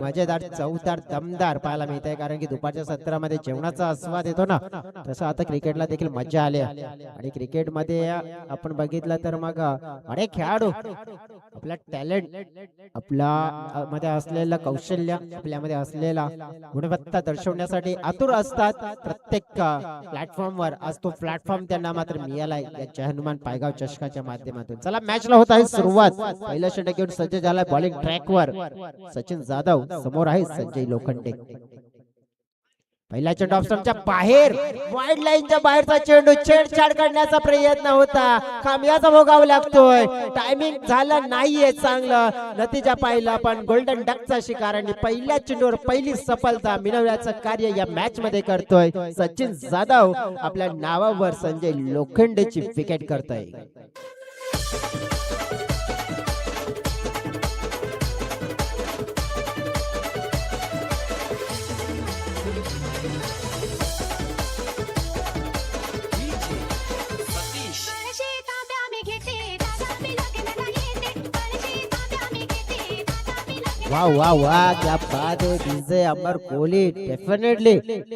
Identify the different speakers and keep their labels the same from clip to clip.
Speaker 1: मजेदार चौदार दमदार पाहायला मिळत आहे, कारण की दुपारच्या सत्रामध्ये जेवणाचा आस्वाद येतो ना, तसं आता क्रिकेटला देखील मजा आली आणि क्रिकेटमध्ये आपण बघितलं तर मग अनेक खेळाडू आपला टॅलेंट, आपल्या मध्ये असलेलं कौशल्य, आपल्यामध्ये असलेला गुणवत्ता दर्शवण्यासाठी आतुर असतात प्रत्येक प्लॅटफॉर्मवर. आज तो प्लॅटफॉर्म त्यांना मात्र मिळालाय या जय हनुमान पायगाव चषकाच्या माध्यमातून. चला मॅचला होत आहे सुरुवात. पहिला षटक घेऊन सज्ज झालाय बॉलिंग ट्रॅकवर सचिन जाधव, समोर आहे संजय लोखंडे. पहिल्या चेंडू ऑप्शनच्या बाहेर, वाईड लाईनच्या बाहेरचा चेंडू, छेडछाड करण्याचा प्रयत्न होता, खांब्याचा भोगावा लागतोय. टायमिंग झालं नाहीये चांगलं, नतीजा पाहिला पण गोल्डन डकचा शिकार आणि पहिल्या चेंडूवर पहिली सफलता मिळवण्याचं कार्य या मॅच मध्ये करतोय सचिन जाधव. आपल्या नावावर संजय लोखंडेची विकेट करतोय. वाह वाह वाह, क्या बात है डीजे अमर कोहली. डेफिनेटली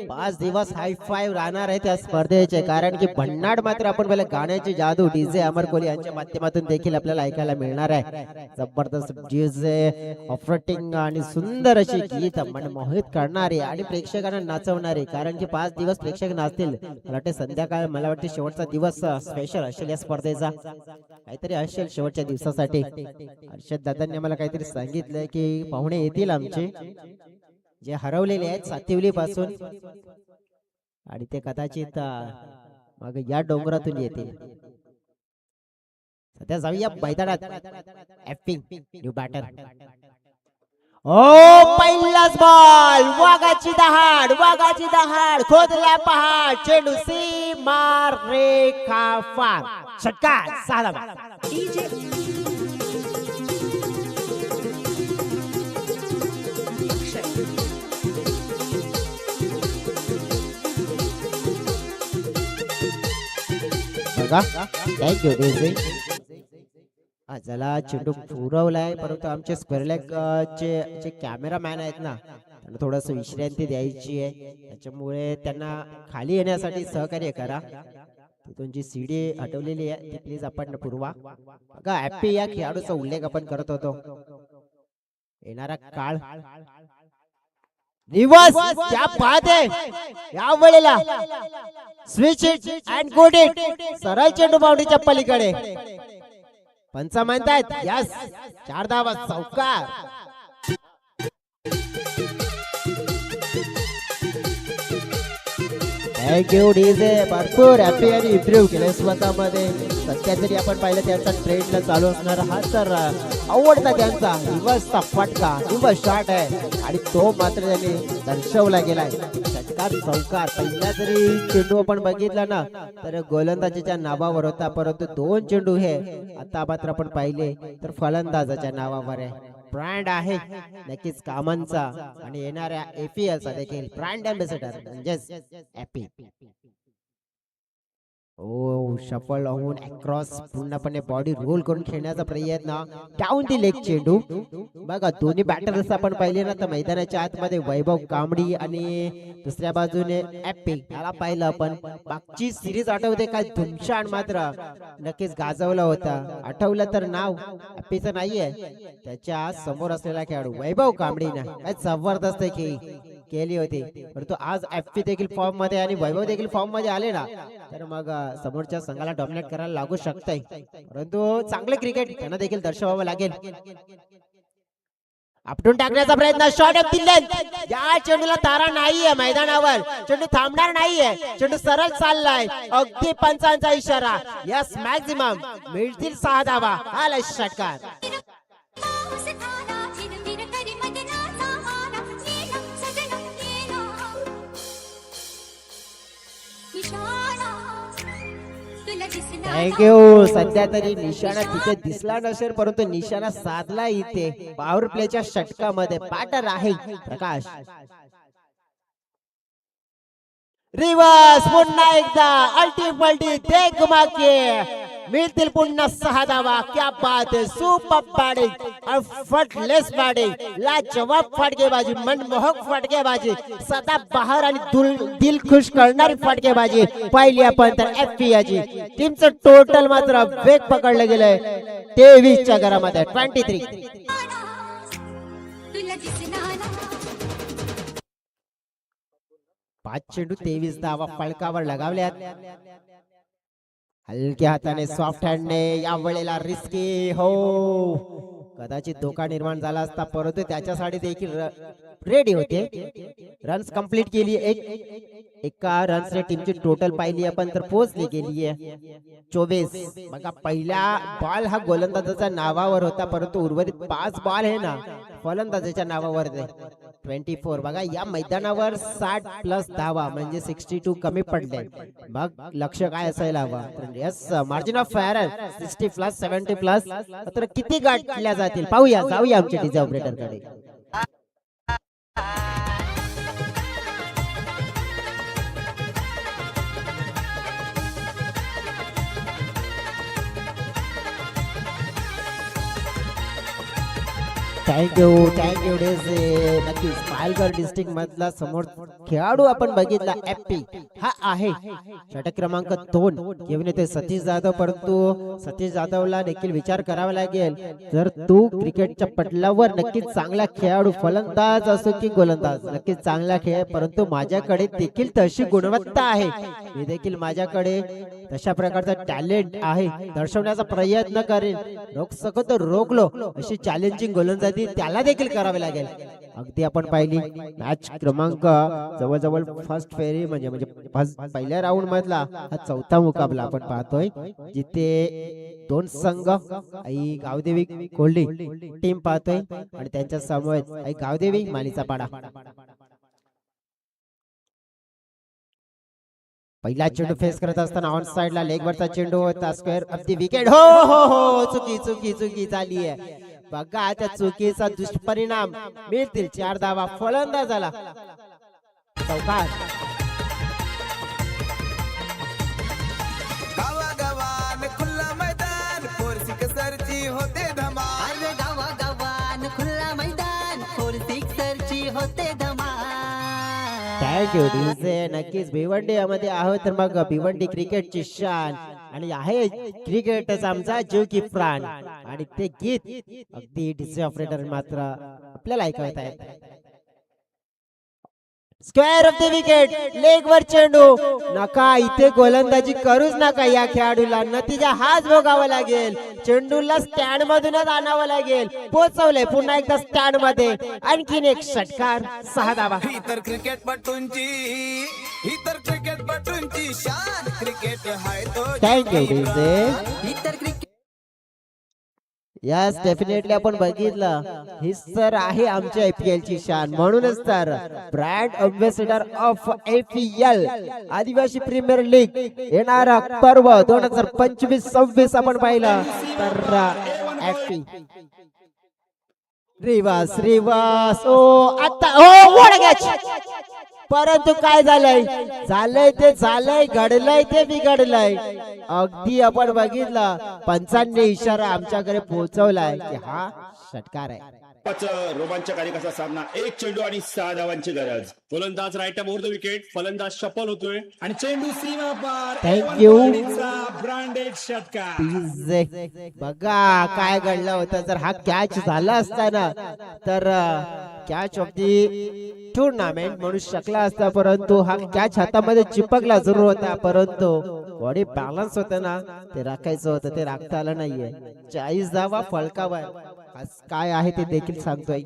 Speaker 1: 5 दिवस हाय फाईव्ह राहणार आहे त्या स्पर्धेचे, कारण की भन्नाट मात्र आपण पहिले गाण्याची जादू डीजे अमर कोहली यांच्या माध्यमातून देखील आपल्याला ऐकायला मिळणार आहे. जबरदस्त डीजे ऑफरेटिंग आणि सुंदर अशी गीत मनमोहित करणारे आणि प्रेक्षकांना नाचवणारे, कारण की 5 दिवस प्रेक्षक नाचतील. मला वाटते संध्याकाळ, मला वाटते शेवटचा दिवस स्पेशल असेल या स्पर्धेचा, काहीतरी असेल शेवटच्या दिवसासाठी. हर्षद दादांनी मला काहीतरी सांगितलंय की पाहुणे येतील आमचे जे हरवलेले आहेत सातिवली पासून, आणि ते कदाचित मग या डोंगरातून येतील. सध्या जाऊया मैदानात. Effing new batter. ओ पहिलाच बॉल, वाघाची दहाड, वाघाची दहाड, खोदला पहाड, चेंडू सीमा रेखा पार, षटकार, 6 धावा. Thank you DJ. चला चेंडू पुरवलाय, परंतु आमचे स्क्वेअरलेग चे जे कॅमेरामॅन आहेत ना, त्यांना थोडस विश्रांती द्यायची आहे, त्याच्यामुळे त्यांना खाली येण्यासाठी सहकार्य करा. तिथून जी सीडी हटवलेली आहे ती प्लीज आपण पुरवा. बघा हॅपी या खेळाडूचा उल्लेख आपण करत होतो. येणारा काळ दिवस, क्या बात है. या वेळेला switch it and good it, सरळ चेंडू बाउंड्रीच्या पलीकडे. पंच म्हणतायत यस, 4 धावा, चौकार. Thank you DJ. भरपूर हॅपी आणि इम्प्रूव्ह केले स्वतःमध्ये. सध्या तरी आपण पाहिलं त्यांचा ट्रेंडला चालू असणार हा तर आवडता त्यांचा दिवसचा फटका, दिवस शॉट आहे आणि तो मात्र त्यांनी दर्शवला गेलाय. षटकार, चौकार. पहिला जरी चेंडू आपण बघितला ना तर गोलंदाजीच्या नावावर होता, परंतु 2 चेंडू हे आता मात्र आपण पाहिले तर फलंदाजाच्या नावावर आहे. ब्रँड आहे नक्कीच कामांचा आणि येणाऱ्या APL चा देखील ब्रँड अँबॅसेडर म्हणजेच हॅपी. ओ शफल होऊन अक्रॉस पूर्णपणे बॉडी रोल करून खेळण्याचा प्रयत्न, डाऊन दी लेग चेंडू. बघा दोन्ही बॅटर्स आपण पाहिले ना तर मैदानाच्या आतमध्ये वैभव कांबडी आणि दुसऱ्या बाजूने हॅपी, याला पाहिलं आपण. मागची सिरीज आठवते काय धुमशान मात्र नक्कीच गाजवला होता. आठवलं तर नाव हॅपीचं नाहीये, त्याच्या समोर असलेला खेळाडू वैभव कांबडीने काय जबरदस्त केली होती. परंतु आज हॅपी देखील फॉर्म मध्ये आणि वैभव देखील फॉर्म मध्ये आले ना तर मग समोरच्या संघाला डॉमिनेट करायला लागू शकतंय, परंतु चांगले क्रिकेट त्यांना देखील दर्शवावं लागेल. आपटून टाकण्याचा प्रयत्न, शॉट ऑफ द लेंथ. या चेंडूला तारा नाहीये मैदानावर, चेंडू थांबणार नाहीये, चेंडू सरळ चाललाय. अगदी पंचांचा इशारा, यस मॅक्झिमम मिळतील 6 धावा. आला षटकार. थँक्यू. सध्या तरी निशाणा तिथे दिसला नसेल, परंतु निशाणा साधला इथे पॉवर प्लेच्या षटकामध्ये. बॅटर आहे प्रकाश. रिवर्स पुन्हा एकदा अल्टी पल्टी ते घुमा के मिळतील पुन्हा 6 धावा. क्या बात है, सुपर बॅटिंग, एफर्टलेस बॅटिंग, लाजवाब फटकेबाजी, मनमोहक फटकेबाजी, सदा बहार आणि दिल खुश करणारी फटकेबाजी पाहिली आपण तर एफपीआची टीमचं टोटल मात्र वेग पकडलं गेलंय 23 च्या घरामध्ये 23. 5 चेंडू 23 धावा फलकावर लगावल्यात. हलक्या हाताने सॉफ्ट हँडने या वेळेला रिस्की हो कदाचित धोका निर्माण झाला असता परंतु त्याच्यासाठी देखील रेडी होते. रन्स कंप्लीट केली. एका रन्सने टीमची टोटल पाहिली आपण तर पोहोचली गेली आहे 24. बघा पहिला बॉल हा गोलंदाजाच्या नावावर होता परंतु उर्वरित 5 बॉल आहे ना फलंदाजाच्या नावावर 24. बघा या मैदानावर 60 प्लस धावा म्हणजे 62 कमी पडले. मग लक्ष काय असायला हवं. Yes margin of error 60 plus 70 plus तर किती गाठल्या जातील पाहूया. जाऊया आमच्या डीजे ऑपरेटर कडे. थँक्यू डेझे. नक्कीच पालघर डिस्ट्रिक्ट मधला समोर खेळाडू आपण बघितला एफपी हा आहे षटक क्रमांक 2 घेऊन येते सतीश जाधव. परंतु सतीश जाधवला देखील विचार करावा लागेल जर तू क्रिकेटच्या पटलावर नक्कीच चांगला खेळाडू फलंदाज असो की गोलंदाज नक्कीच चांगला खेळ परंतु माझ्याकडे देखील तशी गुणवत्ता आहे. मी देखील माझ्याकडे तशा प्रकारचा टॅलेंट आहे दर्शवण्याचा प्रयत्न करेन. रोख सको तर रोखलो अशी चॅलेंजिंग गोलंदाजी त्याला देखील करावी लागेल. अगदी आपण पाहिली मॅच क्रमांक जवळजवळ फर्स्ट फेरी म्हणजे पहिल्या राऊंड मधला हा चौथा मुकाबला आपण पाहतोय जिथे 2 संघ आई गावदेवी कोल्डी टीम पाहतोय आणि त्यांच्या समवेत आई गावदेवी मालीचा पाडा. पहिला चेंडू फेस करत असताना ऑन साइडला लेगवरचा चेंडू होता स्क्वेअर ऑफ द विकेट. हो हो हो चुकी झाली आहे. बघा त्या चुकीचा दुष्परिणाम मिळतील 4 धावा फलंदाजाला. चौकार
Speaker 2: गावागावान खुल्ला मैदान फोर सिक्सरची होते धमाल.
Speaker 3: अरे गावागावान खुल्ला मैदान फोर सिक्सरची होते धमाल.
Speaker 1: Thank you DJ. नक्कीच भिवंडी मध्ये आहोत तर मग भिवंडी क्रिकेटची शान आणि आहे क्रिकेटच आमचा जीव की प्राण आणि ते गीत अगदी डीजे ऑपरेटर मात्र आपल्याला ऐकवत आहेत. Square of the wicket leg वर चेंडू नका इथे गोलंदाजी करूच नका. या खेळाडूला नतीजा हाच भोगावा लागेल. चेंडूला स्टँड मधूनच आणावं लागेल. पोहोचवलंय पुन्हा एकदा स्टँड मध्ये. आणखीन एक षटकार 6 धावा.
Speaker 2: ही तर क्रिकेटपटूंची शान. क्रिकेट हाय तो
Speaker 1: थँक्यू डीजे.
Speaker 3: इतर क्रिकेट
Speaker 1: यस डेफिनेटली आपण बघितलं ही सर आहे आमच्या आयपीएल ची शान. म्हणूनच तर ब्रँड अम्बॅसेडर ऑफ आयपीएल आदिवासी प्रीमियर लीग येणारा पर्व 2025-26 आपण पाहिलं तर एफपी रिवास ओ आता हो परंतु काय झालंय घडलंय ते बिघडलंय. अगदी आपण बघितलं पंचांनी इशारा आमच्याकडे पोहोचवलाय की हा षटकार आहे.
Speaker 4: रोमांचकारी असा सामना 1 चेंडू आणि 6 धावांची गरज. गोलंदाज राईट ओव्हर द विकेट फलंदाज शफल होतोय आणि चेंडू सीमा पार.
Speaker 1: थँक्यू
Speaker 4: ब्रँडेड षटकार.
Speaker 1: बघा काय घडलं होतं जर हा कॅच झाला असता ना तर कॅच ऑफ दी टुर्नामेंट म्हणू शकला असता परंतु हा कॅच हातामध्ये चिपकला जरूर होता परंतु बॉडी बॅलन्स होतं ना ते राखायचं होतं ते राखता आलं नाहीये. 40 धावा फलकावर काय आहे ते देखील सांगतोय.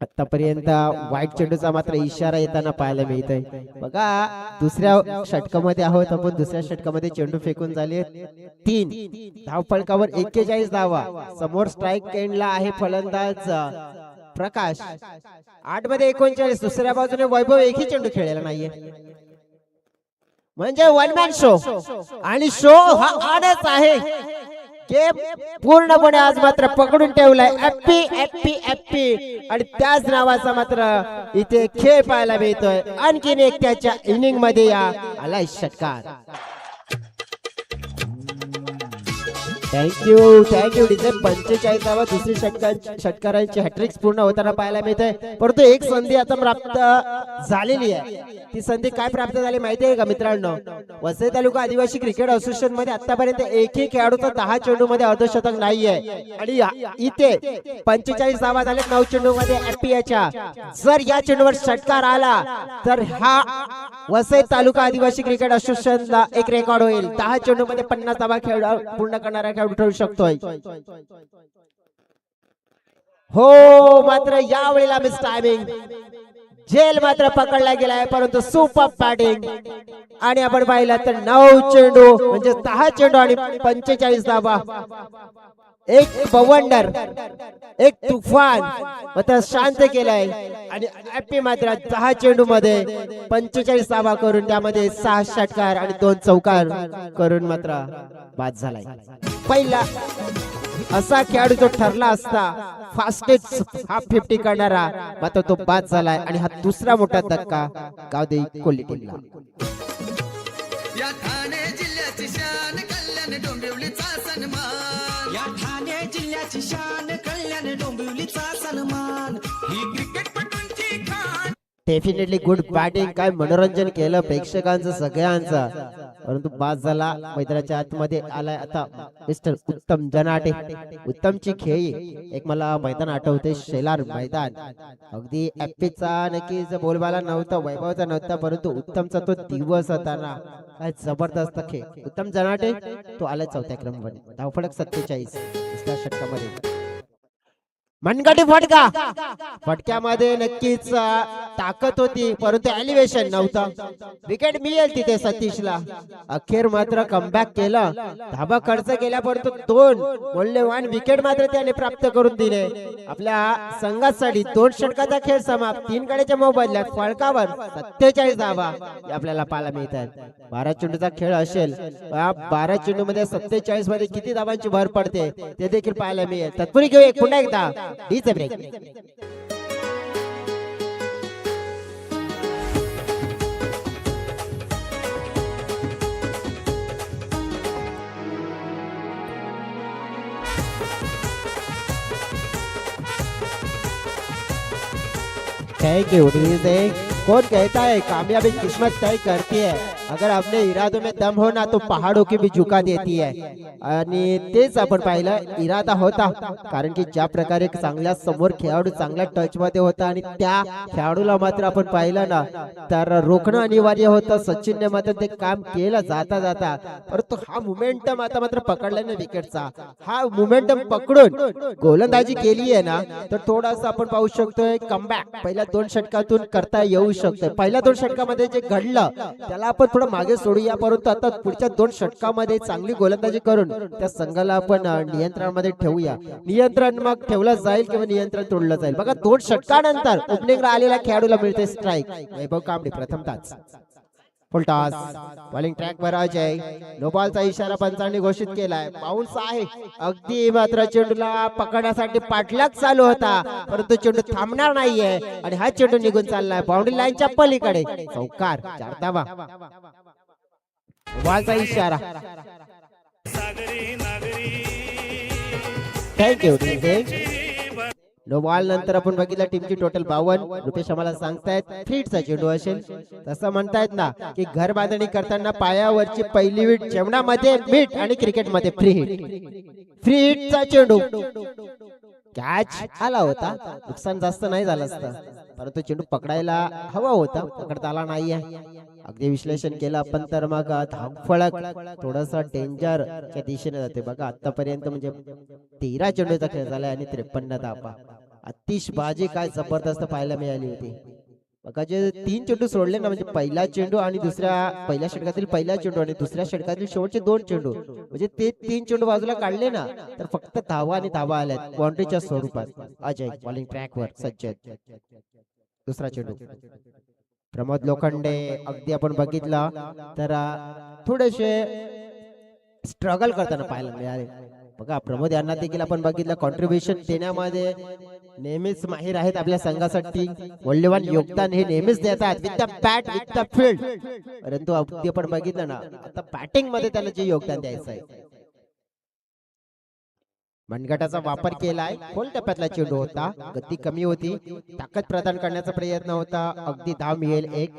Speaker 1: आतापर्यंत वाईट चेंडूचा मात्र इशारा येताना पाहायला मिळतोय. बघा दुसऱ्या षटकामध्ये आहोत आपण. दुसऱ्या षटकामध्ये चेंडू फेकून झाले 3 धाव फलकावर 41 धावा. समोर स्ट्राईक एंडला आहे फलंदाज प्रकाश 8 मध्ये 39. दुसऱ्या बाजूने वैभव एकही चेंडू खेळलेला नाहीये म्हणजे वन मॅन शो आणि शो हा आडच आहे. गेम पूर्णपणे आज मात्र पकडून ठेवलाय एफपी आणि त्याच नावाचा मात्र इथे खेळ पाहायला मिळतोय. आणखीन एक त्याच्या इनिंग मध्ये या आलाय षटकार. थँक्यू डिझे 45वा दुसरी षटकारांची हॅट्रिक्स पूर्ण होताना पाहायला मिळते. परंतु एक संधी आता प्राप्त झालेली आहे. ती संधी काय प्राप्त झाली माहिती आहे का मित्रांनो? वसई तालुका आदिवासी क्रिकेट असोसिएशन मध्ये आतापर्यंत एकही खेळाडूचा 10 चेंडू मध्ये अर्धशतक नाहीये आणि इथे 45 धावा झाले 9 चेंडू मध्ये एपीएच्या. जर या चेंडूवर षटकार आला तर हा वसई तालुका आदिवासी क्रिकेट असोसिएशनला एक रेकॉर्ड होईल. 10 चेंडू मध्ये 50 धावा पूर्ण करणारा खेळाडू ठरू शकतोय. हो मात्र यावेळेला मिस टायमिंग झेल मात्र पकडला गेलाय. परंतु सुपर बॅटिंग आणि आपण पाहिलं तर 9 चेंडू म्हणजे 10 चेंडू आणि 45 धावा. एक बवंडर एक तुफान मात्र शांत केलाय आणि हॅपी मात्र 10 चेंडू मध्ये 45 धावा करून त्यामध्ये 6 षटकार आणि 2 चौकार करून मात्र बाद झालाय. पहिला असा खेळाडू जो ठरला असता फास्टेस्ट हाफ 50 करणारा मात्र तो बाद झालाय आणि हा दुसरा मोठा धक्का गावदेवी कोल्हे टीमला.
Speaker 2: या ठाणे जिल्ह्याची शान कल्याण डोंबिवलीचा सन्मान. या ठाणे जिल्ह्याची शान कल्याण डोंबिवलीचा सन्मान. ही क्रिकेटपटूंची खान.
Speaker 1: Definitely good batting. काय मनोरंजन केलं प्रेक्षकांचं सगळ्यांचं. परंतु बाद झाला. मैदानाच्या आतमध्ये आलाय आता मिस्टर उत्तम जनाटे. उत्तमची खेळी एक मला मैदान आठवते शेलार मैदान. अगदी एपीचा नक्कीच बोलबाला नव्हता वैभवचा नव्हता परंतु उत्तमचा तो दिवस होता ना काय जबरदस्त खेळ. उत्तम जनाटे तो आलाय 4थ्या क्रमांकावर. धावफलक 47 दुसऱ्या षटकामध्ये. मनगटी फटका. फटक्यामध्ये नक्कीच ताकद होती परंतु एलिव्हेशन नव्हतं. विकेट मिळेल तिथे सतीशला. अखेर मात्र कमबॅक केलं. धाबा खर्च केला परंतु 2 मौल्यवान विकेट मात्र त्याने प्राप्त करून दिले आपल्या संघासाठी. 2 षटकाचा खेळ समाप्त. 3 गड्याच्या मोबदल्यात फळकावर 47 धावा आपल्याला पाहायला मिळतात. 12 चेंडूचा खेळ असेल. 12 चेंडू मध्ये 47 मध्ये किती धावांची भर पडते ते देखील पाहायला मिळेल. तत्पूर्वी घेऊ एक पुन्हा एकदा डीजे ब्रेक. Thank you. कौन कहता है कामयाबी किस्मत तय करती है. अगर अपने इरादों में दम हो ना तो पहाड़ों की भी झुका देती है. आणि तेच आपण पाहिलं इरादा होता कारण की ज्या प्रकारे चांगल्या समोर खेळाडू चांगल्या टच मध्ये होता आणि त्या खेळाडूला मात्र आपण पाहिलं ना तर रोखणं अनिवार्य होतं. सचिनने मात्र ते काम केलं जाता जाता परंतु हा मोमेंटम आता मात्र पकडला ना विकेटचा. हा मोमेंटम पकडून गोलंदाजी केली आहे ना तर थोडासा आपण पाहू शकतोय कमबॅक पहिल्या 2 षटकातून करता येऊ शकतं. पहिल्या 2 षटकामध्ये जे घडलं त्याला आपण थोडं मागे सोडूया परंतु आता पुढच्या 2 षटकामध्ये चांगली गोलंदाजी करून त्या संघाला आपण नियंत्रणामध्ये ठेवूया. नियंत्रण मग ठेवलं जाईल किंवा नियंत्रण तोडलं जाईल. बघा 2 षटकानंतर ओपनिंगला आलेल्या खेळाडूला मिळते स्ट्राईक. वैभव कांबळे प्रथमताच फुल टॉस. बॉलिंग ट्रॅक वर अजय. नो बॉलचा इशारा पंचांनी घोषित केलाय. बाउन्स आहे. अगदी मात्र चेंडूला पकडण्यासाठी पाठलाग चालू होता परंतु चेंडू थांबणार नाहीये आणि हा चेंडू निघून चाललाय बाउंड्री लाईनच्या पलीकडे. चौकार 4 धावा. बॉलचा इशारा. थँक्यू. नो बॉल नंतर आपण बघितलं टीमची टोटल 52. रुपेश आम्हाला सांगतायत फ्री हिटचा चेंडू असेल. तसं म्हणतायत ना की घर बांधणी करताना पायावरची पहिली विट जेवणामध्ये मीठ आणि क्रिकेटमध्ये फ्री हिट. फ्री हिटचा चेंडू कॅच आला होता. नुकसान जास्त नाही झालं असतं परंतु चेंडू पकडायला हवा होता पकडता आला नाहीये. अगदी विश्लेषण केलं आपण तर मग धावफलक थोडासा डेंजरच्या दिशेने जाते. बघा आतापर्यंत म्हणजे 13 चेंडूचा खेळ झालाय आणि 53 धावा. आतिषबाजी काय जबरदस्त पाहायला मिळाली होती. बघा जे 3 चेंडू सोडले ना म्हणजे पहिला चेंडू आणि पहिल्या षटकातील पहिला चेंडू आणि दुसऱ्या षटकातील शेवटचे 2 चेंडू म्हणजे ते 3 चेंडू बाजूला काढले ना तर फक्त धावा आणि धावा आल्यात बाउंड्रीच्या स्वरूपात. अजय बॉलिंग ट्रॅकवर सज्ज. दुसरा चेंडू प्रमोद लोखंडे. अगदी आपण बघितलं तर थोडेसे स्ट्रगल करताना पाहायला मिळाले. बघा प्रमोद यांना देखील आपण बघितलं कॉन्ट्रीब्युशन देण्यामध्ये नेहमीच माहीर आहेत. आपल्या संघासाठी मौल्यवान योगदान हे नेहमीच देतात with the bat with the field. परंतु अगदी आपण बघितलं ना आता बॅटिंग मध्ये त्यांना जे योगदान द्यायचं आहे मनगटाचा वापर केलाय. खोल टप्प्यातला चेंडू होता, गती कमी होती, ताकद प्रदान करण्याचा प्रयत्न होता. अगदी धाव मिळेल एक.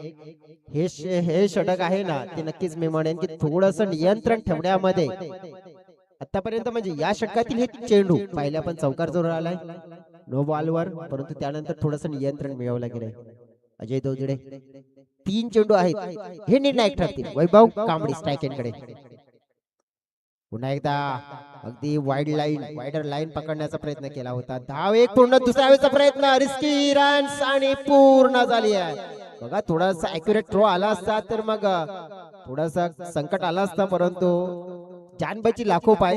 Speaker 1: हे षटक आहे ना, ते नक्कीच मी म्हणेन की थोडस नियंत्रण ठेवण्यामध्ये आतापर्यंत म्हणजे या षटकातील हे चेंडू पहिल्या पण चौकार जोर आलाय नो बॉलवर, परंतु त्यानंतर थोडस नियंत्रण मिळवलं गेलंय. अजय दोजडे 3 चेंडू आहेत, हे निर्णायक ठरतील. वैभव कांबळी स्ट्राईक एंडकडे. पुन्हा एकदा अगदी वाईडर लाईन पकडण्याचा प्रयत्न केला होता. धाव एक पूर्ण, दुसऱ्या वेळेचा प्रयत्न, रिस्की रन्स आणि पूर्ण झाली आहे. बघा थोडासा अॅक्युरेट थ्रो आला असता तर मग थोडासा संकट आला असता, परंतु जानबाची लाखो पाय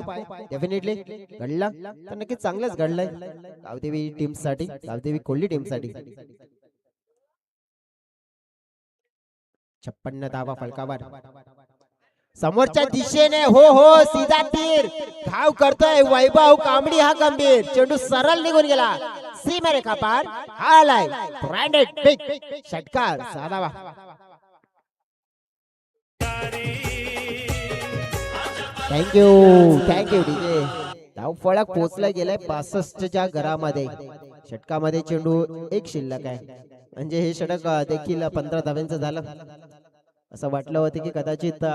Speaker 1: डेफिनेटली घडला तर नक्कीच चांगलंच घडलंय गावदेवी टीम साठी, गावदेवी कोल्ही टीम साठी. 56 धावा फलकावर. समोरच्या दिशेने हो सीधा तीर धाव करतोय वैभव कांबळी. हा गंभीर चेंडू सरळ निघून गेला सीमारेखा पार. हा आलाय ब्रँडेड बिग षटकार साधावा. Thank you DJ. धाव फळक पोहोचला गेलाय 65च्या घरामध्ये. षटकामध्ये चेंडू एक शिल्लक आहे, म्हणजे हे षटक देखील 15 धाव्यांचं झालं. असं वाटलं होतं की कदाचित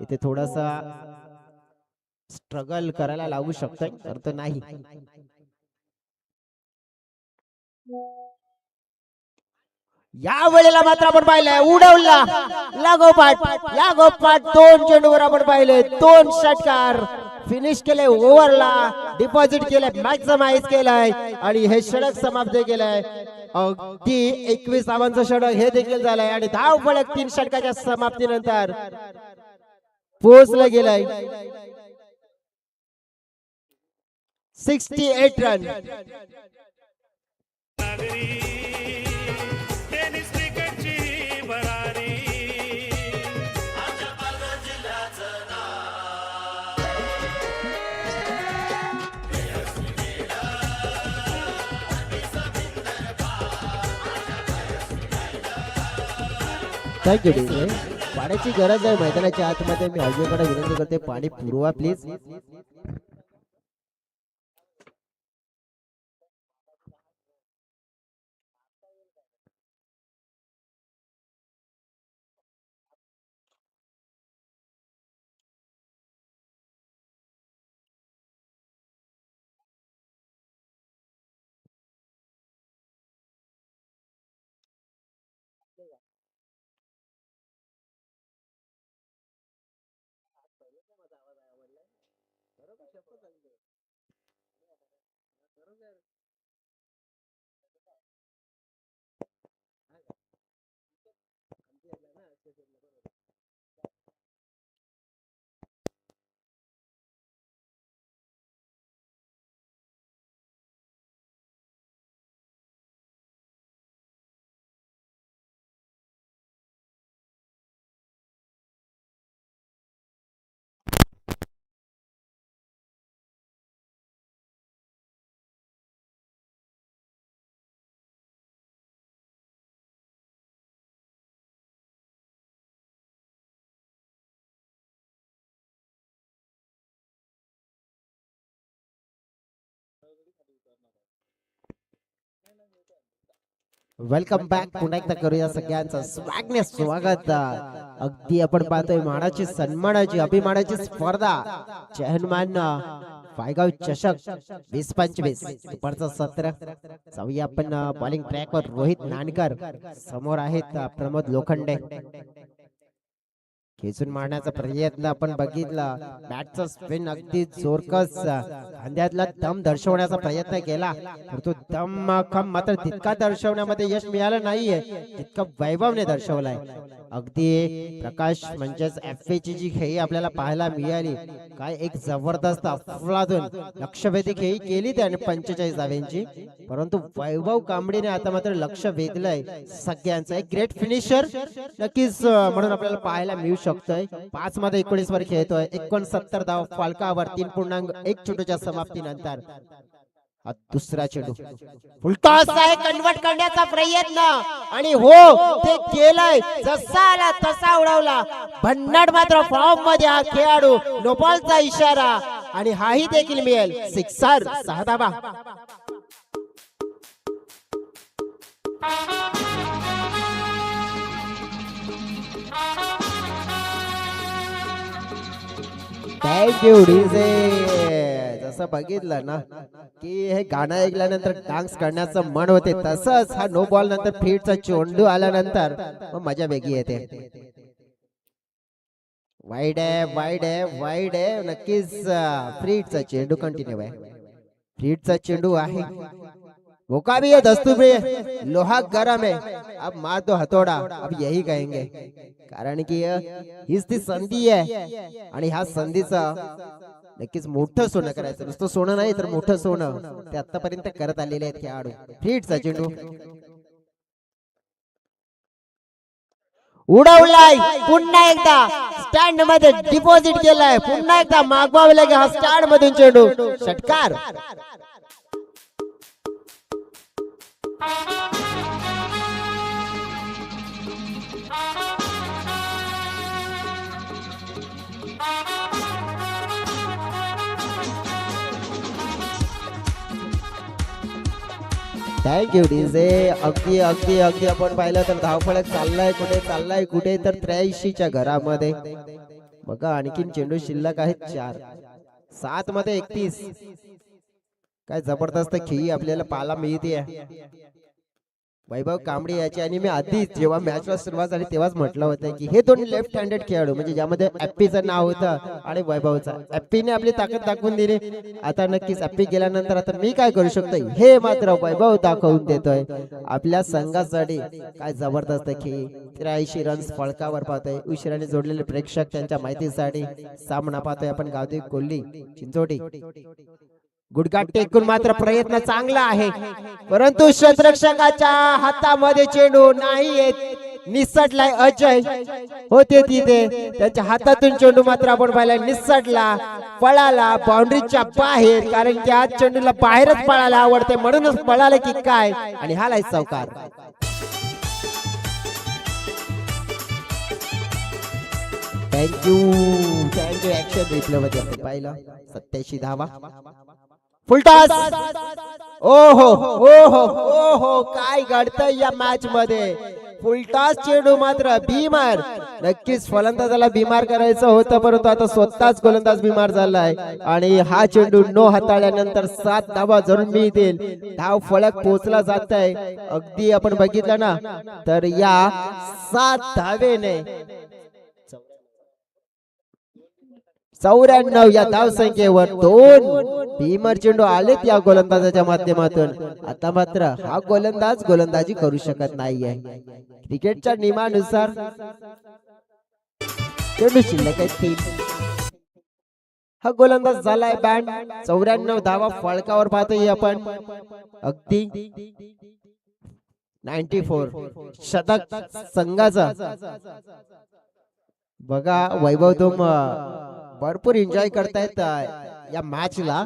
Speaker 1: इथे थोडासा स्ट्रगल करायला लागू शकतोय, तर तो नाही. या वेळेला मात्र आपण पाहिलंय उडवला लागोपाठ 2 चेंडूवर आपण पाहिले 2 षटकार फिनिश केले. ओव्हरला डिपॉझिट केलंय, मॅक्झिमाइज केलंय आणि हे षटक समाप्त केलंय. अगदी 21 धावांचं षटक हे देखील झालंय आणि धाव फलक 3 षटकाच्या समाप्तीनंतर पोहोचलं गेलंय 68 रन. Thank you DJ. पाण्याची गरज आहे मैदानाच्या आतमध्ये. मी अजयकडे विनंती करते पाणी पुरवा प्लीज. Welcome back. पुन्हा एकदा करूया सगळ्यांचं स्वागत स्वागत. अगदी आपण पाहतोय मानाची सन्मानाची अभिमानाची स्पर्धा चेहनमान फायगाव चषक 2025 दुपारचं सत्र. जाऊया आपण बॉलिंग ट्रॅकवर. रोहित नानकर समोर आहेत प्रमोद लोखंडे. खेचून मारण्याचा प्रयत्न आपण बघितला. बॅटचा स्पिन अगदी जोरकस खांद्यातला दम दर्शवण्याचा प्रयत्न केला, तर तो दम खम मात्र तितका दर्शवण्यामध्ये यश मिळालं नाहीये जितका वैभवने दर्शवलाय. अगदी प्रकाश म्हणजेच एफएची जी खेळी आपल्याला पाहायला मिळाली, काय एक जबरदस्त अफलातून लक्षवेधी खेळी केली त्याने 45 धाव्यांची. परंतु वैभव कांबळीने आता मात्र लक्ष वेधलंय सगळ्यांचं. एक ग्रेट फिनिशर नक्कीच म्हणून आपल्याला पाहायला मिळू शकतोय. 5 मध्ये 19 वर खेळतोय. 69 धाव फालकावर 3.1 चेंडूच्या समाप्तीनंतर. हा दुसरा चेंडू फुलटॉस आहे, कन्वर्ट करण्याचा प्रयत्न आणि हो ते केलंय. जसा आला तसा उडवला. भन्नाट मात्र फॉर्म मध्ये हा खेळाडू. नो बॉलचा इशारा आणि हाही देखील मिळेल सिक्सर 6 धावा. Thank you DJ. जसं बघितलं ना की हे गाणं ऐकल्यानंतर डान्स करण्याचं मन होते, तसंच हा नो बॉल नंतर फीटचा चेंडू आल्यानंतर मग मजा वेगळी येते. वाईड आहे, वाईड आहे, वाईड आहे. नक्कीच फ्रीटचा चेंडू कंटिन्यू आहे. फ्रीटचा चेंडू आहे. मौका भी है दस्तू पे, लोहा गरम है, अब मार दो हथौड़ा, अब यही कहेंगे. कारण की हीच ती संधी आहे आणि ह्या संधीचा नक्कीच मोठं सोनं करायचं. नुसतं सोनं नाही तर मोठं सोनं ते आतापर्यंत करत आलेले आहेत खेळाडू. फ्रीटचा चेंडू उडवलाय, पुन्हा एकदा स्टँड मध्ये डिपॉझिट केलाय, पुन्हा एकदा मागवावे लागेल हा स्टँड मधून चेंडू. षटकार. Thank you DJ. अगदी अगदी अगदी आपण पाहिलं तर धावफलक चाललाय कुठे तर 83च्या घरामध्ये. बघा आणखीन चेंडू शिल्लक आहेत 4. 7 मध्ये 31. काय जबरदस्त खेळी आपल्याला पाहायला मिळते. वैभव कांबळे याची आणि मी आधीच जेव्हा मॅचला सुरुवात झाली तेव्हाच म्हटलं होतं की हे दोन लेफ्ट हँडेड खेळाडू म्हणजे ज्यामध्ये ॲप्पीचं नाव होतं आणि वैभवचा. ॲप्पीने आपली ताकद दाखवून दिली. आता नक्कीच ॲप्पी गेल्यानंतर आता मी काय करू शकतो हे मात्र वैभव दाखवून देतोय आपल्या संघासाठी. काय जबरदस्त खेळ. 83 रन्स फळकावर पाहतोय. उशिराने जोडलेले प्रेक्षक त्यांच्या माहितीसाठी सामना पाहतोय आपण. गावदेवी कोल्ही चिंचोटी. गुडघा टेकून मात्र प्रयत्न चांगला आहे, परंतु क्षेत्ररक्षकाच्या हातामध्ये चेंडू नाही येत. निसटलाय अजय होते तिथे, त्याच्या हातातून चेंडू मात्र आपण पाहिला निसटला, पळाला बाउंड्रीच्या बाहेर. कारण की आज चेंडूला बाहेरच पळायला आवडते म्हणूनच पळाले की काय. आणि हा चौकार. Thank you thank you. ऍक्शन रिप्ले मध्ये आपण पाहिलं 87 धावा. फुलटॉस. ओहो ओहो ओहो काय घडतंय या मॅच मध्ये. फुलटॉस चेंडू मात्र बिमार. नक्कीच फलंदाजाला बिमार करायचं होतं, परंतु आता स्वतःच गोलंदाज बिमार झालाय आणि हा चेंडू नो हाताळल्यानंतर 7 धावा जरूर मिळतील. धाव फलक पोहोचला जात आहे. अगदी आपण बघितलं ना तर या 7 धावेने 94 या धाव संख्येवर 2 भीमर चेंडू आलेत या गोलंदाजाच्या माध्यमातून. आता मात्र हा गोलंदाज गोलंदाजी करू शकत नाहीये. क्रिकेटच्या नियमानुसार चेंडू शिल्लक आहे 3. हा गोलंदाज झालाय बँड. 94 धावा फळकावर पाहतोय आपण. अगदी 94 शतक संघाचा. बघा वैभव तुम भरपूर एन्जॉय करतायत या मॅचला.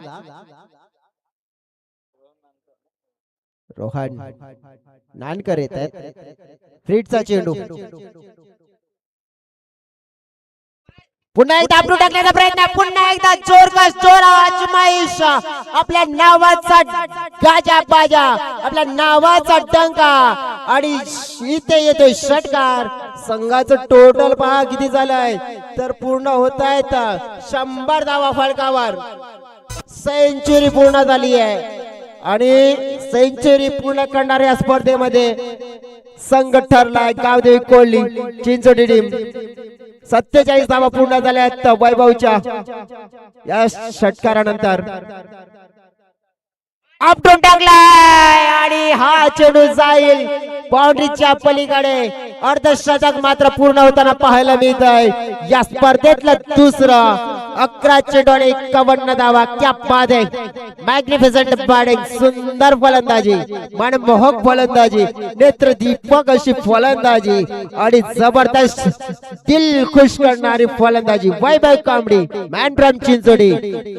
Speaker 1: रोहन नानकर येत आहेत. फ्रीटचा चेंडू पुन्हा एकदा आपटून टाकण्याचा प्रयत्न. पुन्हा एकदा जोर आजमाईश. आपल्या नावाचा गाजा बाजा, आपल्या नावाचा डंका आणि इथे येतोय षटकार. संघाचं टोटल पहा किती झालंय तर पूर्ण होत आहेत 100 धावा फलकावर. सेंचुरी पूर्ण झाली आहे आणि सेंचुरी पूर्ण करणाऱ्या स्पर्धेमध्ये संघ ठरलाय गावदेवी कोल्ही चिंचोटी टीम. 47 धावा पूर्ण झाल्या आहेत वैभवच्या या षटकारानंतर. आपटून टाकलाय आणि हा चेंडू जाईल बाउंड्रीच्या पलीकडे. अर्धशतक मात्र पूर्ण होताना पाहायला मिळत आहे या स्पर्धेतलं दुसरं. 11 चेंडू आणि 51 धावा. क्या बात आहे. मॅग्निफिसंट बॅटिंग, सुंदर फलंदाजी, मनमोहक फलंदाजी, नेत्रदीपक अशी फलंदाजी आणि जबरदस्त दिल खुश करणारी फलंदाजी. वैभव कांबळे मॅन फ्रॉम चिंचोटी.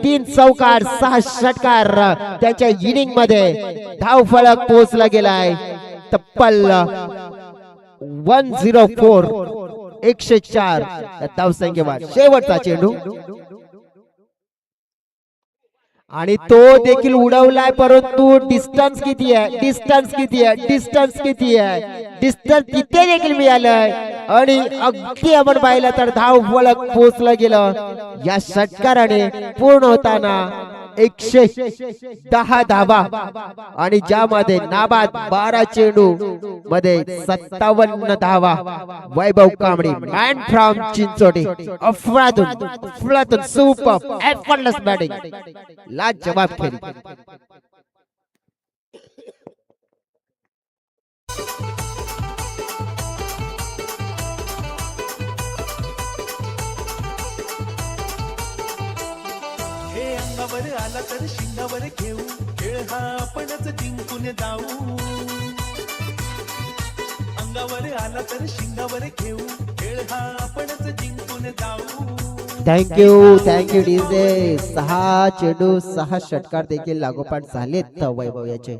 Speaker 1: 3 चौकार 6 षटकार त्याच्या इनिंग मध्ये. धाव फलक पोहोचला गेलाय तब्बल 104 104 धाव संख्येवर. शेवटचा चेंडू आणि तो देखील उडवलाय, परंतु डिस्टन्स किती आहे, डिस्टन्स किती आहे, डिस्टन्स किती आहे, डिस्टन्स तिथे देखील मिळालंय आणि अगदी आपण पाहिलं तर धाव फलक पोहोचलं गेलं. या षटकाराने पूर्ण होताना 110 धावा आणि ज्यामध्ये नाबाद 12 चेंडू मध्ये 57 धावा. वैभव कांबळे मॅन फ्रॉम चिंचोटी अफलातून सुपर एफर्टलेस बॅटिंग, लाजवाब खेळी.
Speaker 5: हे अंगावर आला तर शिंगावर घेऊ, खेळ हा आपणच जिंकून जाऊ. अंगावर आला तर शिंगावर घेऊ, खेळ हा आपणच जिंकून जाऊ.
Speaker 1: Thank you DJ. 6 चेंडू 6 षटकार देखील लागोपाठ झालेत वैभव याचे,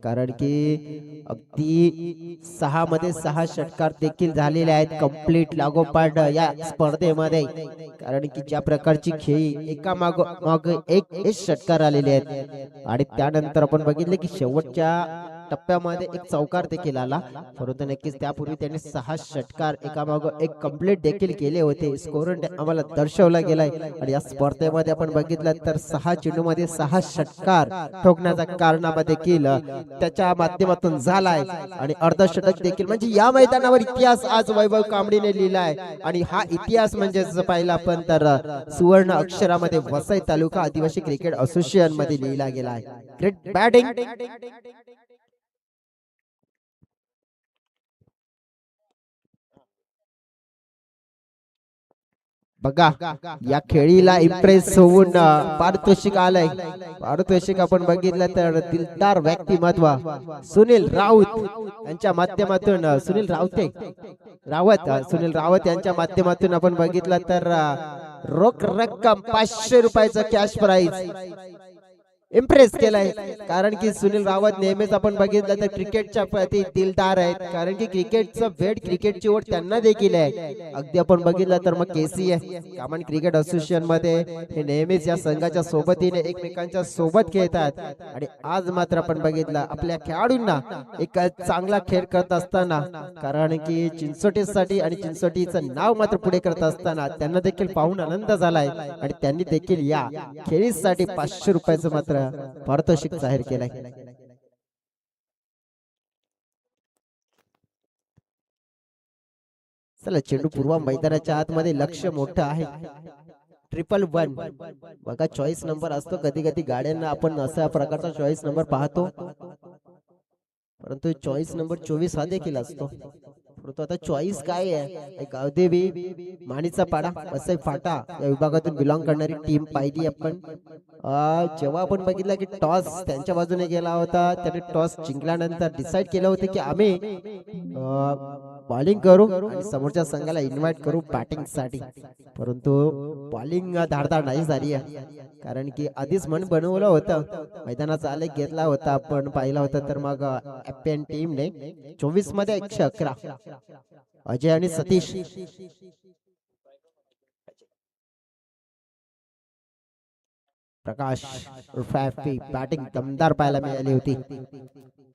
Speaker 1: कारण की अगदी 6 मध्ये 6 षटकार देखील झालेले आहेत कंप्लीट लागोपाठ या स्पर्धेमध्ये. कारण की ज्या प्रकारची खेळी एका माग एक षटकार आलेले आहेत आणि त्यानंतर आपण बघितले की शेवटच्या टप्प्यामध्ये एक चौकार देखील आला, परंतु नक्कीच त्यापूर्वी त्यांनी 6 षटकार एकामाग एक कंप्लीट देखील केले होते. स्कोर आम्हाला दर्शवला गेलाय आणि या स्पर्धेमध्ये आपण बघितलं तर 6 चेंडू मध्ये 6 षटकार ठोकण्याचा कारनामा देखील त्याच्या माध्यमातून झालाय आणि अर्धशतक देखील. म्हणजे या मैदानावर इतिहास आज वैभव कांबळीने लिहिलाय आणि हा इतिहास म्हणजे पाहिला आपण तर सुवर्ण अक्षरामध्ये वसई तालुका आदिवासी क्रिकेट असोसिएशन मध्ये लिहिला गेला आहे. Great batting. बघा या खेळीला इम्प्रेस होऊन पारितोषिक आलंय. पारितोषिक आपण बघितलं तर दिलदार व्यक्तिमत्व सुनील राऊत यांच्या माध्यमातून सुनील रावत यांच्या माध्यमातून आपण बघितलं तर रोख रक्कम 500 रुपयाचं कॅश प्राइज इम्प्रेस केलाय. कारण की सुनील रावत नेहमीच आपण बघितलं तर क्रिकेटच्या प्रती दिलदार आहेत, कारण की क्रिकेटचं वेट क्रिकेटची ओढ त्यांना देखील आहे. अगदी आपण बघितलं तर मग KCA कॉमन क्रिकेट असोसिएशन मध्ये हे नेहमीच या संघाच्या सोबतीने एकमेकांच्या सोबत खेळतात आणि आज मात्र आपण बघितलं आपल्या खेळाडूंना एक चांगला खेळ करत असताना, कारण की चिंचोटीसाठी आणि चिंचोटीचं नाव मात्र पुढे करत असताना त्यांना देखील पाहून आनंद झालाय आणि त्यांनी देखील या खेळीसाठी 500 रुपयाचं मात्र पारितोषिक जाहीर केलाय. चला चेंडू पूर्व मैदानाच्या आतमध्ये लक्ष मोठं आहे. 111 बघा चॉईस नंबर असतो, कधी कधी गाड्यांना आपण अशा प्रकारचा चॉईस नंबर पाहतो, परंतु चॉईस नंबर 24 हा देखील असतो. परंतु आता चॉईस काय आहे, गावदेवी माणीचा पाडा वसई फाटा या विभागातून बिलॉंग करणारी टीम पाहिली आपण. जेव्हा आपण बघितलं की टॉस त्यांच्या बाजूने गेला होता, त्याने टॉस जिंकल्यानंतर डिसाईड केलं होतं की आम्ही बॉलिंग करू आणि समोरच्या संघाला इन्व्हाइट करू बॅटिंग साठी, परंतु बॉलिंग धारदार नाही झाली आहे. कारण की आधीच मन बनवलं होतं, मैदानाचा आलेख घेतला होता आपण पाहिला होता, तर मग एपीएन टीमने 24 मध्ये 111 अजय आणि सतीश प्रकाश बॅटिंग दमदार पाहायला मिळाली होती,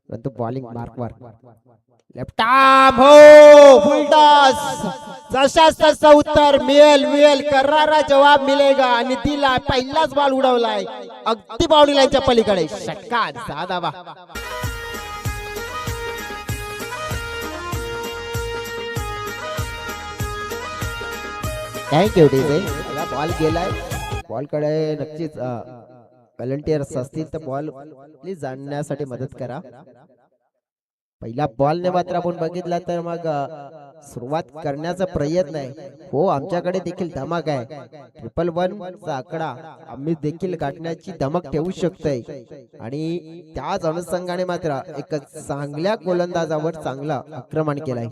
Speaker 1: परंतु बॉलिंग मार्कवर लेफ्ट आर्म हो फुल टॉस. जशाच तसा उत्तर मिळेल करारा जवाब मिळेगा आणि दिला पहिलाच बॉल उडवलाय अगदी बाउंड्री लाईनच्या पलीकडे. षटकार 6 धावा. Thank you DJ. बॉल गेलाय, बॉल कडे नक्कीच व्हॉलंटियर्स असतील तर बॉल प्लीज जाणण्यासाठी मदत करा. पहिल्या बॉलने मात्र आपण बघितला तर मग सुरुवात करण्याचा प्रयत्न आहे. हो आमच्याकडे देखील धमक आहे, 111 चा आकडा आम्ही देखील गाठण्याची धमक ठेवू शकतोय आणि त्याच अनुषंगाने मात्र एक चांगल्या गोलंदाजावर चांगला आक्रमण केलाय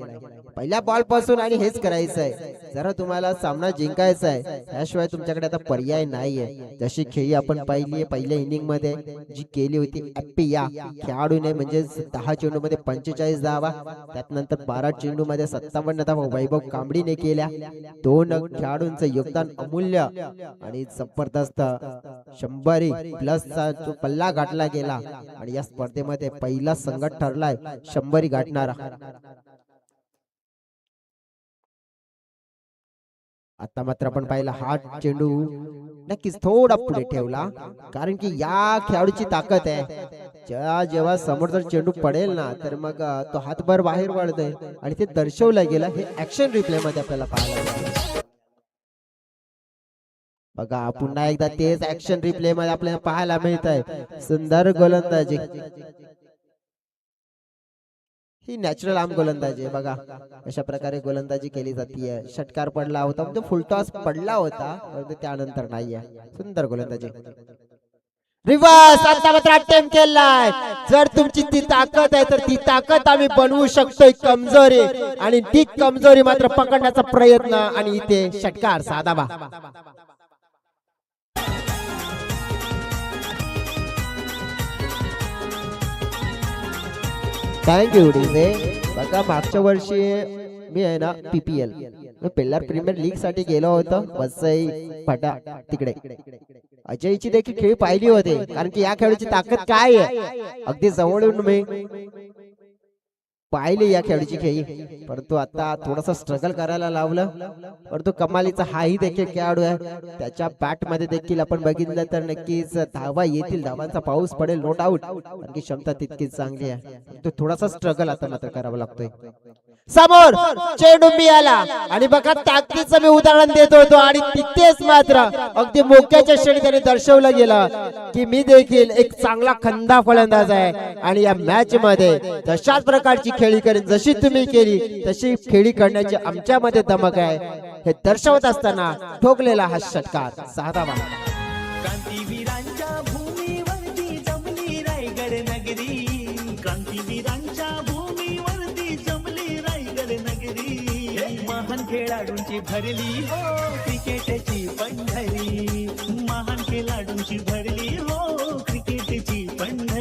Speaker 1: पहिल्या बॉल पासून आणि हेच करायचं आहे. जरा तुम्हाला सामना जिंकायचा आहे, त्याशिवाय तुमच्याकडे आता पर्याय नाहीये. जशी खेळी आपण पाहिली पहिल्या इनिंग मध्ये जी केली होती एप्पी या खेळाडूने, म्हणजे 10 चेंडू मध्ये 45 धावा, त्यानंतर 12 चेंडू मध्ये 57 सामान्यतः वैभव कांबळीने केल्या. 2 खेळाडूंचं योगदान अमूल्य आणि जबरदस्त 100+ जो पल्ला गाठला गेला आणि या स्पर्धेमध्ये पहिला संघ ठरलाय 100 गाठणारा. आता मात्र आपण पाहिला हा चेंडू नक्कीच थोडा पुढे ठेवला, कारण की या खेळाडूची ताकद आहे. जेव्हा समोर जर चेंडू पडेल ना तर मग तो हातभर बाहेर वाढतोय आणि ते दर्शवलं गेलं. हे ऍक्शन रिप्ले मध्ये आपल्याला पाहायला मिळालं. बघा पुन्हा एकदा तेच ऍक्शन रिप्ले मध्ये आपल्याला पाहायला मिळत आहे. सुंदर गोलंदाजी, ही नॅचरल आर्म गोलंदाजी आहे. बघा अशा प्रकारे गोलंदाजी केली जाते. षटकार पडला होता म्हणजे फुलटॉस पडला होता, परंतु त्यानंतर नाहीये. सुंदर गोलंदाजी. रिव्हर्स आता मात्र अटेम्प्ट केलाय. जर तुमची ती ताकद आहे तर ती ताकद आम्ही बनवू शकतोय कमजोरी, आणि ती कमजोरी मात्र पकडण्याचा प्रयत्न, आणि इथे षटकार साधावा. Thank you DJ. बघा मागच्या वर्षी मी आहे ना PPL पेल्लार प्रीमियर लीग साठी गेलो होतो वसई फाटा तिकडे. अजयची देखील खेळ पाहिली होते, कारण की या खेळाची ताकद काय आहे अगदी जवळून मी पाहिले या खेळाची खेळी. परंतु आता थोडासा स्ट्रगल करायला लावलं, परंतु कमालीचा हाही देखील खेळाडू आहे. त्याच्या बॅट मध्ये देखील आपण बघितलं तर नक्कीच धावा येतील, धावांचा पाऊस पडेल नो डाऊट, कारण की क्षमता तितकीच चांगली आहे. तो थोडासा स्ट्रगल आता मात्र करावा लागतोय. समोर चेंडू मिळाला आणि बघा ताकदीचं मी उदाहरण देत होतो, आणि तिथेच मात्र अगदी मोक्याच्या क्षणी त्याने दर्शवलं गेलं की मी देखील एक चांगला खंदा फलंदाज आहे, आणि या मॅच मध्ये तशाच प्रकारची खेळी करेन जशी तुम्ही केली तशी खेळी करण्याची आमच्यामध्ये धमक आहे. हे दर्शवत असताना ठोकलेला हा षटकार 6 धावा.
Speaker 5: क्रांतीवीरांच्या भूमीवरती जमली रायगड नगरी, क्रांतीवीरांच्या भूमीवरती जमली रायगड नगरी. महान खेळाडूंची भरली हो क्रिकेटची पंढरी, महान खेळाडूंची भरली हो क्रिकेटची पंढरी.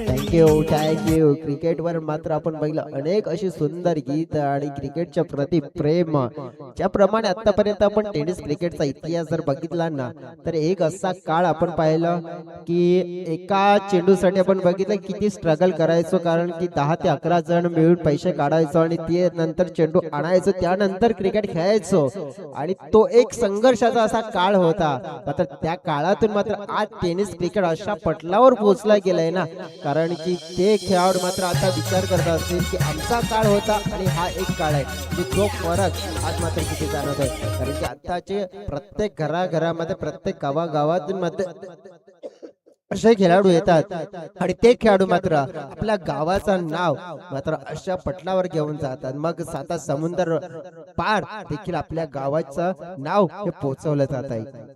Speaker 1: थँक्यू. क्रिकेटवर मात्र आपण बघितलं अनेक अशी सुंदर गीत आणि क्रिकेटच्या प्रति प्रेम. ज्याप्रमाणे आतापर्यंत आपण टेनिस क्रिकेटचा इतिहास जर बघितला ना तर एक असा काळ आपण पाहिलं की एका चेंडूसाठी आपण बघितलं किती स्ट्रगल करायचो, कारण की 10 ते 11 जण मिळून पैसे काढायचो आणि ते नंतर चेंडू आणायचो, त्यानंतर क्रिकेट खेळायचो, आणि तो एक संघर्षाचा असा काळ होता. मात्र त्या काळातून मात्र आज टेनिस क्रिकेट अशा पटलावर पोहोचला गेलाय ना, कारण की ते खेळाडू मात्र आता विचार करत असतील की आमचा काळ होता आणि हा एक काळ आहे, की तो फरक आज मात्र किती जाणवतोय. कारण की आताचे प्रत्येक घराघरामध्ये प्रत्येक गावागावातून मध्ये असे खेळाडू येतात, आणि ते खेळाडू मात्र आपल्या गावाचं नाव मात्र अशा पटलावर घेऊन जातात. मग 7 समुद्र पार देखील आपल्या गावाचं नाव हे पोहोचवलं जात आहे.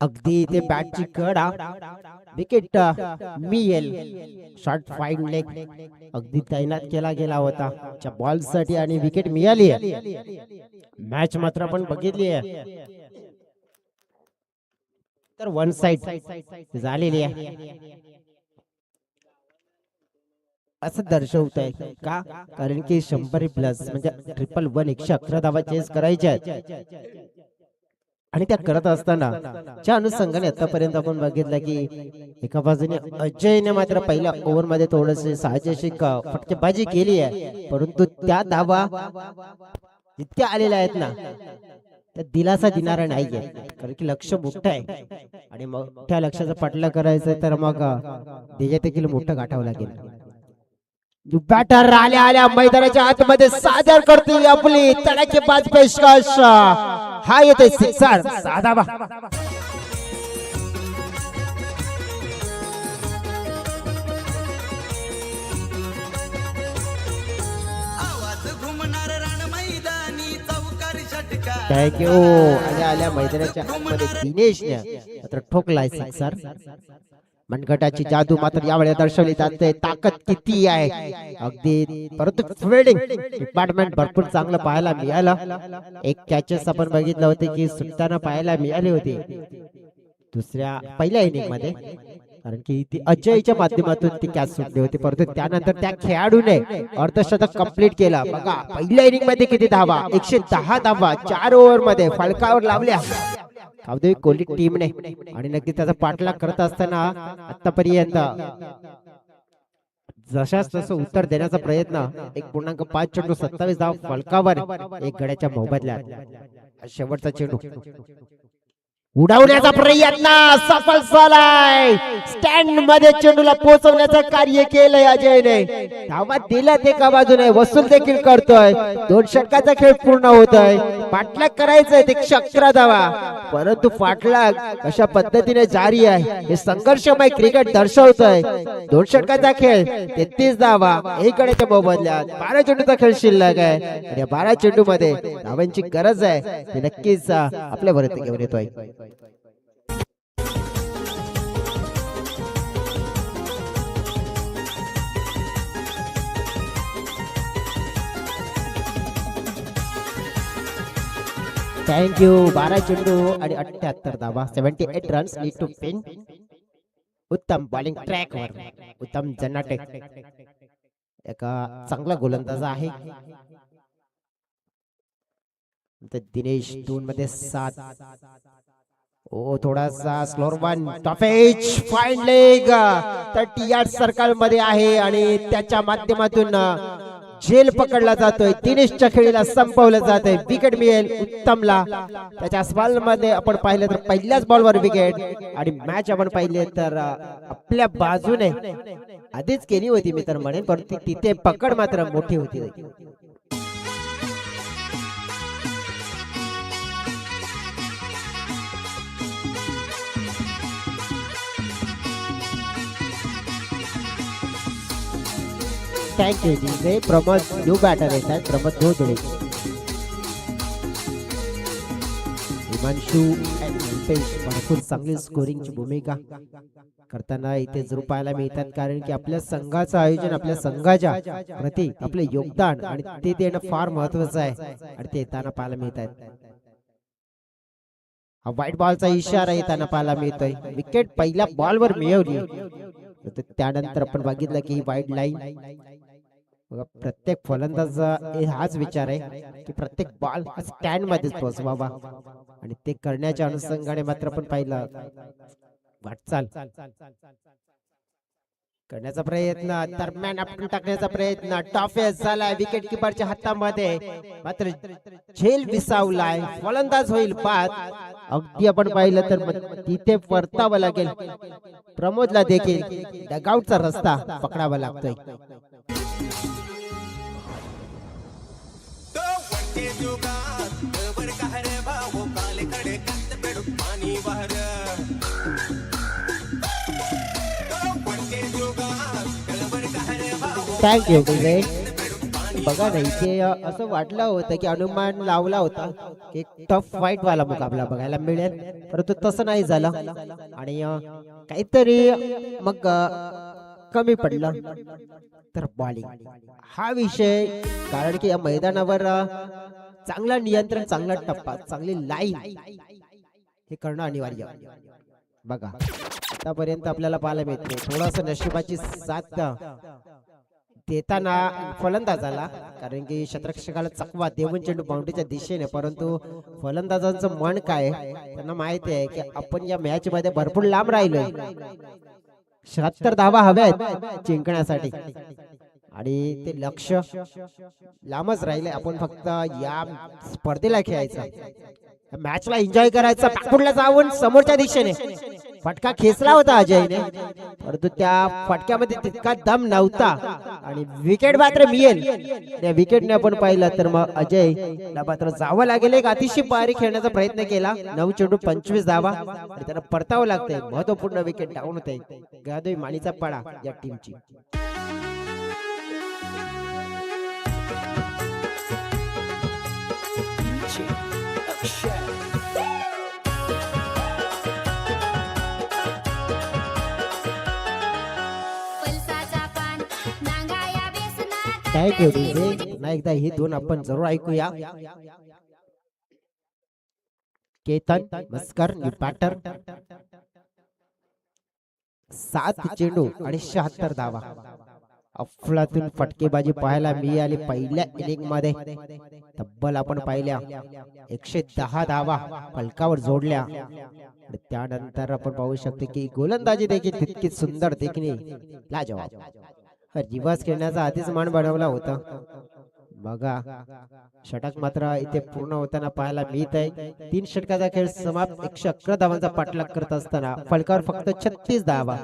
Speaker 1: अगदी इथे बॅटची कडा विकेट मिळेल. शॉर्ट फाईन लेग अगदी तैनात केला गेला होता त्या बॉल साठी आणि विकेट मिळाली आहे. मॅच मात्र आपण बघितली आहे तर वन साइड झालेली आहे असं दर्शवत आहे का, कारण की 100+ म्हणजे 111 111 धावा चेस करायच्या आहेत. आणि त्या करत असताना ज्या अनुषंगाने आतापर्यंत आपण बघितलं की एका बाजूने अजयने मात्र पहिल्या ओव्हर मध्ये थोडसे साजेशी फटकेबाजी केली आहे, परंतु त्या धावा जितक्या आलेल्या आहेत ना त्या दिलासा देणारा नाहीये, कारण की लक्ष मोठं आहे आणि मोठ्या लक्षाचं पटलं करायचं तर मग त्याच्यात देखील मोठं गाठावं लागेल. बॅटर आल्या आल्या मैदानाच्या आतमध्ये सादर करतील आपली तडाखेबाज पेशकश. हा येते सिक्सर साधा बा.
Speaker 2: आवाज घुमणार रण मैदानी चौकार षटकार.
Speaker 1: थँक्यू. आल्या आल्या मैदानाच्या आतमध्ये दिनेशने मात्र ठोकलाय सिक्सर. मनगटाची जादू मात्र यावेळी दर्शवली जाते. ताकद किती आहे अगदी, परंतु फिल्डिंग डिपार्टमेंट भरपूर चांगलं पाहायला मिळालं. एक कॅचेस आपण बघितलं होते की सुटताना पाहायला मिळाली होती दुसऱ्या पहिल्या इनिंग मध्ये, कारण की ती अजयच्या माध्यमातून ती कॅच सुटली होती. परंतु त्यानंतर त्या खेळाडूने अर्धशतक कंप्लीट केला. बघा पहिल्या इनिंग मध्ये किती धावा, 110 धावा 4 ओव्हर मध्ये फलकावर लावल्या कावदेवी कोहली टीमने. आणि नक्की त्याचा पाठलाग करत असताना आतापर्यंत जशाच तसं उत्तर देण्याचा प्रयत्न. 1.5 चेंडू 27 धाव फलकावर, 1 गड्याच्या मोबदल्यात. शेवटचा चेंडू उडवण्याचा प्रयत्न सफल झालाय. स्टँड मध्ये चेंडूला पोहोचवण्याचं कार्य केलंय अजयने. धावा दिल्यात एका बाजूने, वसूल देखील करतोय. 2 षटकाचा खेळ पूर्ण होतोय. पाठलाग करायचंय ते 11 धावा, परंतु पाठलाग अशा पद्धतीने जारी आहे. हे संघर्षमय क्रिकेट दर्शवतोय. 2 षटकाचा खेळ 33 धावा 1 गड्याच्या मोबदल्यात. 12 चेंडूचा खेळ शिल्लक आहे आणि या 12 चेंडू मध्ये धावांची गरज आहे ते नक्कीच आपल्यावरती घेऊन येतोय. थँक्यू. 12 चेंडू आणि 78 धावा, 78 रन्स लीड टू पिन. उत्तम बॉलिंग ट्रॅक वर उत्तम जन्नाटे एक चांगला गोलंदाज आहे. दिनेश 2 मध्ये 7. ओ थोडासा slower one. Topaz fine leg 30 yard circle मध्ये आहे आणि त्याच्या माध्यमातून झेल पकडला जातोय. दिनेशच्या खेळीला संपवलं जातंय. विकेट मिळेल उत्तमला. त्याच्या बॉल मध्ये आपण पाहिलं तर पहिल्याच बॉलवर विकेट. आणि मॅच आपण पाहिले तर आपल्या बाजूने आधीच केली होती मी तर म्हणेन, परंतु तिथे पकड मात्र मोठी होती. थँक्यू जी. प्रमोद न्यू बॅटर येतात, प्रमोद धोदळे. हिमांशू भरपूर चांगली स्कोरिंगची भूमिका करताना इथे जरूर पाहायला मिळतात, कारण की आपल्या संघाचं आयोजन, आपल्या संघाच्या प्रति आपले योगदान आणि ते देणं फार महत्वाचं आहे आणि ते येताना पाहायला मिळतात. हा व्हाईट बॉलचा इशारा येताना पाहायला मिळतोय. विकेट पहिल्या बॉलवर मिळवली, त्यानंतर आपण बघितलं की ही वाईड लाईन. प्रत्येक फलंदाज हाच विचार आहे की प्रत्येक बॉल स्टँड मध्येच पोहोचवावा आणि ते करण्याच्या अनुषंगाने मात्र आपण पाहिलं वाटचाल करण्याचा प्रयत्न, दरम्यान आपण टाकण्याचा प्रयत्न. टॉफेस झालाय विकेट किपरच्या हातामध्ये, मात्र झेल विसावलाय. फलंदाज होईल बाद. अगदी आपण पाहिलं तर तिथे परतावं लागेल. प्रमोदला देखील डगआउटचा रस्ता पकडावा लागतोय. थँक्यू. बघा ना, इथे असं वाटलं होतं की अनुमान लावला होता की एक टफ फाईट वाला मुकाबला बघायला मिळेल, परंतु तसं नाही झालं आणि काहीतरी मग कमी पडलं. तर बॉलिंग हा विषय, कारण की या मैदानावर चांगला नियंत्रण, चांगला टप्पा, चांगली लाईन हे करणं अनिवार्य. बघा आतापर्यंत आपल्याला पाहायला मिळते थोडस नशिबाची साथ देताना फलंदाजाला, कारण की क्षेत्ररक्षकाला चकवा देऊन चेंडू बाउंड्रीच्या दिशेने, परंतु फलंदाजांचं मन काय, त्यांना माहिती आहे की आपण या मॅच मध्ये भरपूर लांब राहिलोय. 76 धावा हव्यात जिंकण्यासाठी आणि ते लक्ष लांबच राहिले. आपण फक्त या स्पर्धेला खेळायचं, मॅचला एन्जॉय करायचं, बॅकफुटला जाऊन समोरच्या दिशेने फटका खेचला होता अजयने, परंतु त्या फटक्यामध्ये तितका दम नव्हता आणि विकेट मात्र मिळेल. त्या विकेटने आपण पाहिलं तर मग अजयला मात्र जावं लागेल. एक अतिशय भारी खेळण्याचा प्रयत्न केला. 9 चेंडू 25 धावा आणि त्यांना परतावं लागतंय. महत्वपूर्ण विकेट डाऊन होते. गादोई माळीचा पाडा या टीमची. Thank you DJ. पुन्हा एकदा ही दोन आपण जरूर ऐकूया. केतन मस्कर बॅटर, 7 चेंडू आणि 76 धावा. अफलातून फटकेबाजी पाहायला मिळाली पहिल्या इनिंग मध्ये. तब्बल आपण पाहिल्या 110 धावा फलकावर जोडल्या. त्यानंतर आपण पाहू शकतो की गोलंदाजी देखील तितकीच सुंदर देखील लाजवाब. रिवर्स खेळण्याचा आधीच मान बनवला होता. बघा षटक मात्र इथे पूर्ण होताना पाहायला मिळत आहे. 3 षटकाचा खेळ समाप्त. 111 धावांचा पाठलाग करत असताना फलकावर फक्त 36 धावा,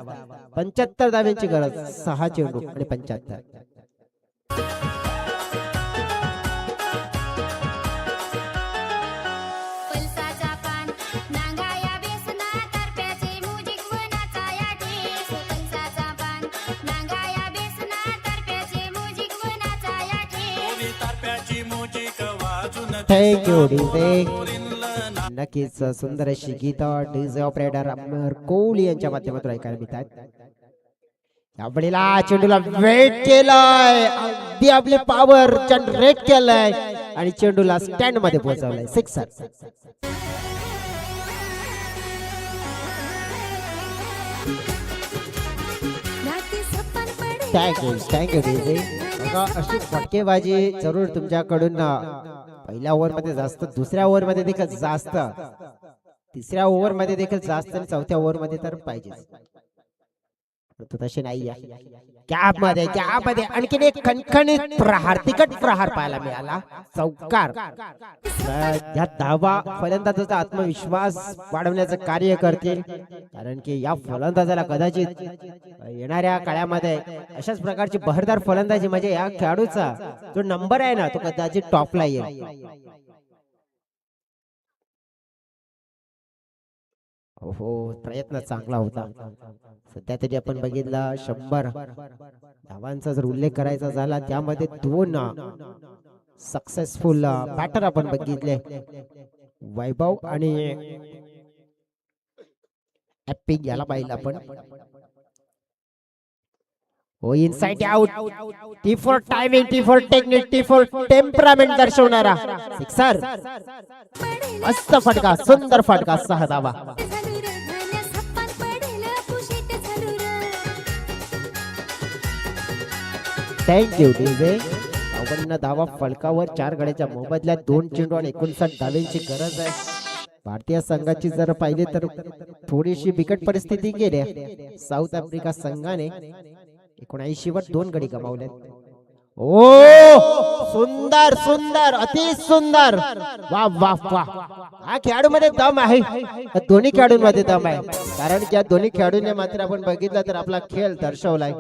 Speaker 1: 75 धाव्यांची गरज. 6 चेंडू आणि 75. Thank you DJ. नक्कीच सुंदर अशी गीत डीजे ऑपरेटर अमर कोहली यांच्या माध्यमातून ऐकायला मिळतात. यावेळेला चेंडूला वेट केलाय, अगदी आपली पॉवर जनरेट केलाय आणि चेंडूला स्टँड मध्ये पोहोचवलाय. सिक्सर. Thank you DJ. बघा अशी फटकेबाजी जरूर तुमच्याकडून पहिल्या ओव्हर मध्ये जास्त, दुसऱ्या ओव्हर मध्ये देखील जास्त, तिसऱ्या ओव्हर मध्ये देखील जास्त आणि चौथ्या ओव्हर मध्ये तर पाहिजे. तसे नाही. कॅप मध्ये आणखीन एक खणखणीत प्रहार, तिकट प्रहार पाहायला मिळाला. चौकार. या धावा फलंदाजाचा आत्मविश्वास वाढवण्याचं कार्य करतील, कारण की या फलंदाजाला कदाचित येणाऱ्या काळामध्ये अशाच प्रकारची बहरदार फलंदाजी म्हणजे या खेळाडूचा जो नंबर आहे ना तो कदाचित टॉपला येईल. हो प्रयत्न चांगला होता. सध्या तरी आपण बघितला 100 धावांचा जर उल्लेख करायचा झाला त्यामध्ये 2 सक्सेसफुल बॅटर आपण बघितले, वैभव आणि एपिक याला पाहिलं आपण. हो inside out. T for timing, T for technique, T for temperament दर्शवणारा सिक्सर. मस्त फटका, सुंदर फटका. 6 धावा. Thank you DJ. 52 धावा फलकावर, 4 गड्याच्या मोबदल्यात 2 चेंडू आणि 59 धाव्यांची गरज आहे. भारतीय संघाची जर पाहिली तर थोडीशी बिकट परिस्थिती गेली. साऊथ आफ्रिका संघाने 79 वर 2 गडी गमावले. ओ सुंदर सुंदर, अति सुंदर. वा वा वा. हा खेळाडूमध्ये दम आहे, दोन्ही खेळाडूंमध्ये दम आहे, कारण की या दोन्ही खेळाडूंनी मात्र आपण बघितलं तर आपला खेळ दर्शवलाय.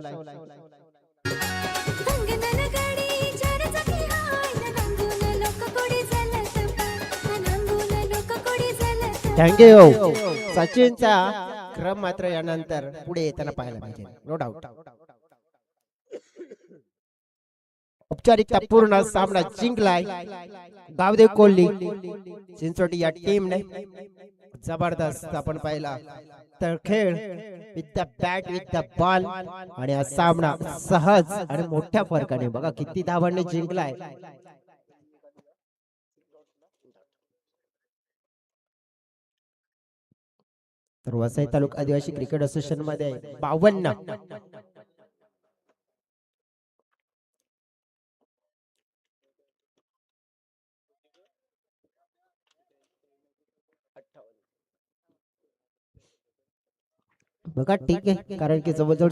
Speaker 1: थँक्यू. सचिनचा क्रम मात्र यानंतर पुढे येताना पाहायला पाहिजे, नो डाऊट. औपचारिकता पूर्ण सामना जिंकलाय गावदेव कोहली चिंचोटी या टीमने. जबरदस्त आपण पाहिला तर खेळ with the bat, with the ball, आणि हा सामना सहज आणि मोठ्या फरकाने बघा किती धावांनी जिंकलाय. तर वसई तालुका आदिवासी क्रिकेट असोसिएशन मध्ये 52, बघा ठीक आहे, कारण की जवळजवळ